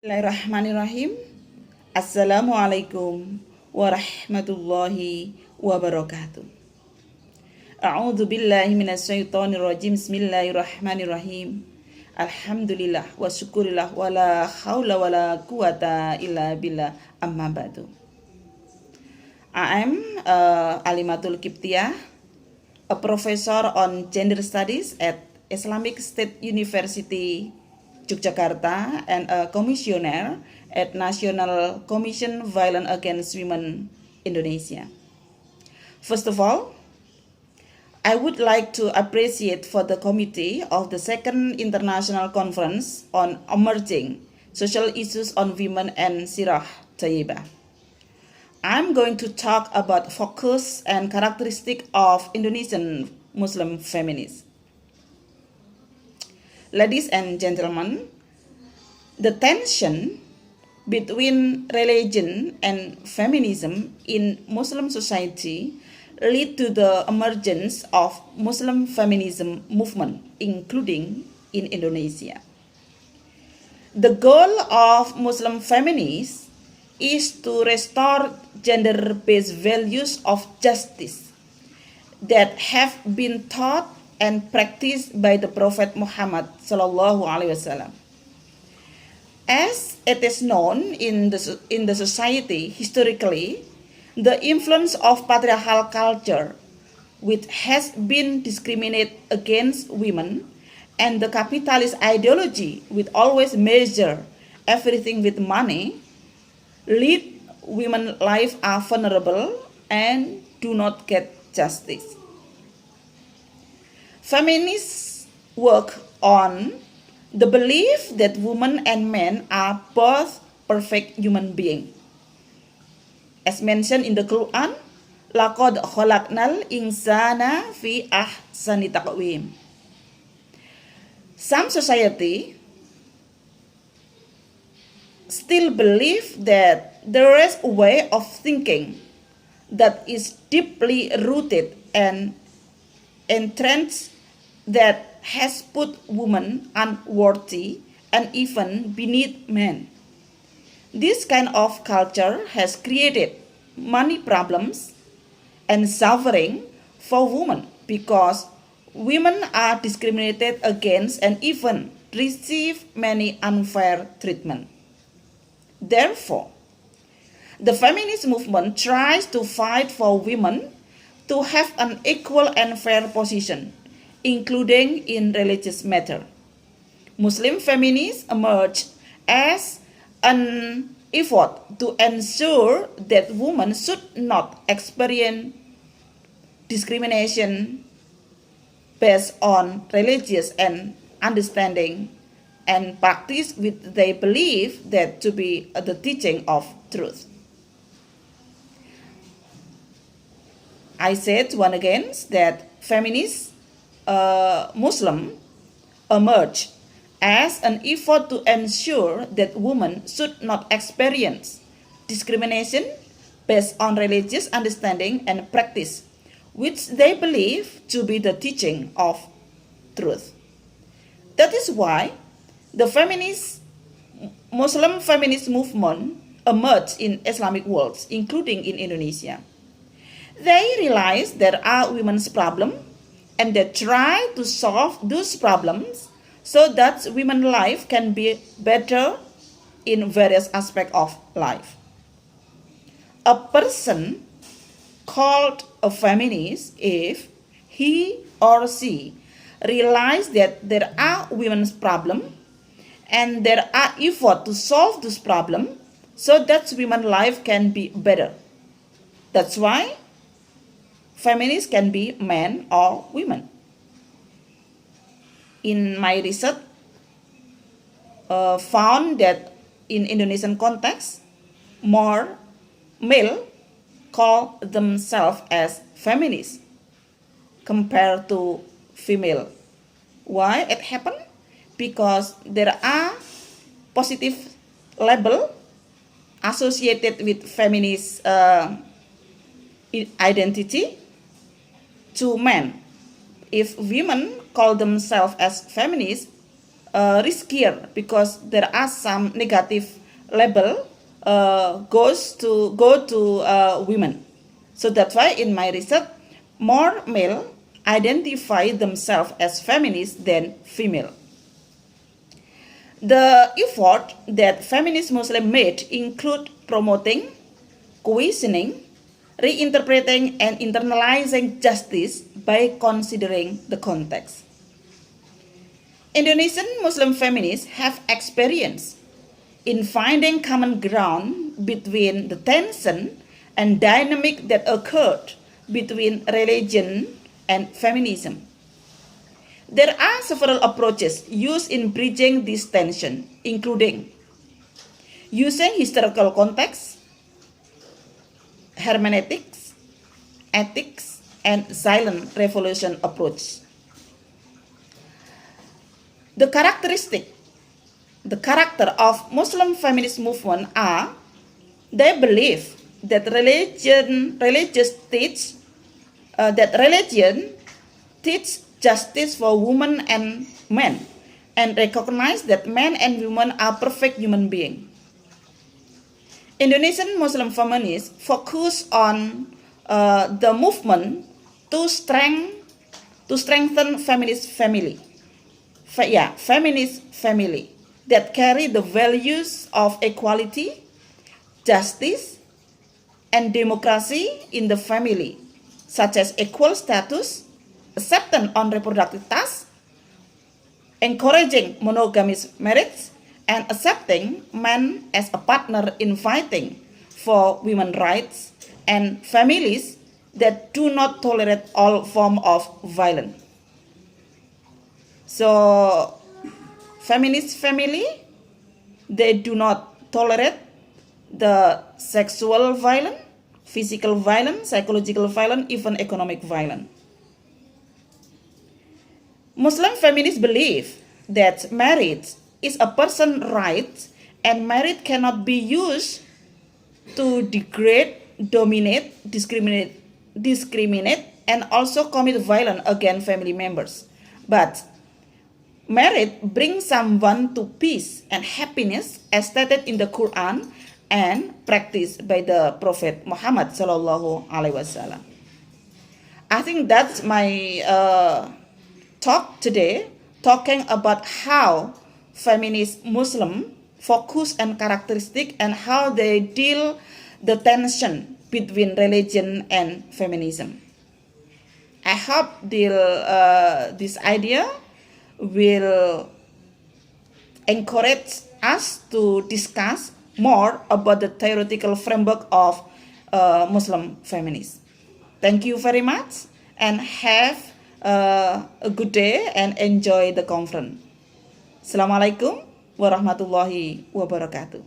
Bismillahirrahmanirrahim. Assalamualaikum warahmatullahi wabarakatuh. A'udzu billahi minasyaitonir rajim. Bismillahirrahmanirrahim. Alhamdulillah wa syukurillah wa la haula wa la quwata illa billah amma ba'du. I am Alimatul Kiptiah, a professor on gender studies at Islamic State University Yogyakarta and a commissioner at National Commission Violence Against Women Indonesia. First of all, I would like to appreciate for the committee of the second international conference on emerging social issues on women and Sirah Tayyibah. I'm going to talk about focus and characteristic of Indonesian Muslim feminists. Ladies and gentlemen, the tension between religion and feminism in Muslim society lead to the emergence of Muslim feminism movement, including in Indonesia. The goal of Muslim feminists is to restore gender-based values of justice that have been taught and practiced by the Prophet Muhammad SAW. As it is known in the society historically, the influence of patriarchal culture, which has been discriminate against women, and the capitalist ideology, which always measure everything with money, lead women's life are vulnerable and do not get justice. Feminists work on the belief that women and men are both perfect human beings. As mentioned in the Quran, لَقَدْ خَلَقْنَا الْإِنسَانَ فِي أَحْسَنِ تَقْوِيمٍ. Some society still believe that there is a way of thinking that is deeply rooted and entrenched that has put women unworthy and even beneath men. This kind of culture has created many problems and suffering for women because women are discriminated against and even receive many unfair treatment. Therefore, the feminist movement tries to fight for women to have an equal and fair position, including in religious matter. Muslim feminists emerge as an effort to ensure that women should not experience discrimination based on religious and understanding and practice which they believe that to be the teaching of truth. I said once again that feminists Muslim emerge as an effort to ensure that women should not experience discrimination based on religious understanding and practice, which they believe to be the teaching of truth. That is why the Muslim feminist movement emerged in Islamic worlds, including in Indonesia. They realize there are women's problems and they try to solve those problems so that women's life can be better in various aspects of life. A person called a feminist if he or she realizes that there are women's problems and there are efforts to solve this problem so that women's life can be better. That's why feminists can be men or women. In my research, found that in Indonesian context, more male call themselves as feminists compared to female. Why it happened? Because there are positive label associated with feminist identity to men. If women call themselves as feminists, riskier because there are some negative label go to women. So that's why in my research, more male identify themselves as feminists than female. The effort that feminist Muslims made include promoting, questioning, reinterpreting, and internalizing justice by considering the context. Indonesian Muslim feminists have experience in finding common ground between the tension and dynamic that occurred between religion and feminism. There are several approaches used in bridging this tension, including using historical context, hermeneutics, ethics, and silent revolution approach. The character of Muslim feminist movement are they believe that religion teach justice for women and men, and recognize that men and women are perfect human beings. Indonesian Muslim feminists focus on the movement to strengthen feminist family that carry the values of equality, justice, and democracy in the family, such as equal status, acceptance on reproductive tasks, encouraging monogamous marriage, and accepting men as a partner in fighting for women's rights, and families that do not tolerate all forms of violence. So, feminist family, they do not tolerate the sexual violence, physical violence, psychological violence, even economic violence. Muslim feminists believe that marriage is a person's right and marriage cannot be used to degrade, dominate, discriminate, and also commit violence against family members. But marriage brings someone to peace and happiness as stated in the Quran and practiced by the Prophet Muhammad sallallahu alaihi wasallam. I think that's my talk today, talking about how feminist Muslim focus and characteristic and how they deal the tension between religion and feminism. I hope this idea will encourage us to discuss more about the theoretical framework of Muslim feminists. Thank you very much and have a good day and enjoy the conference. Assalamualaikum warahmatullahi wabarakatuh.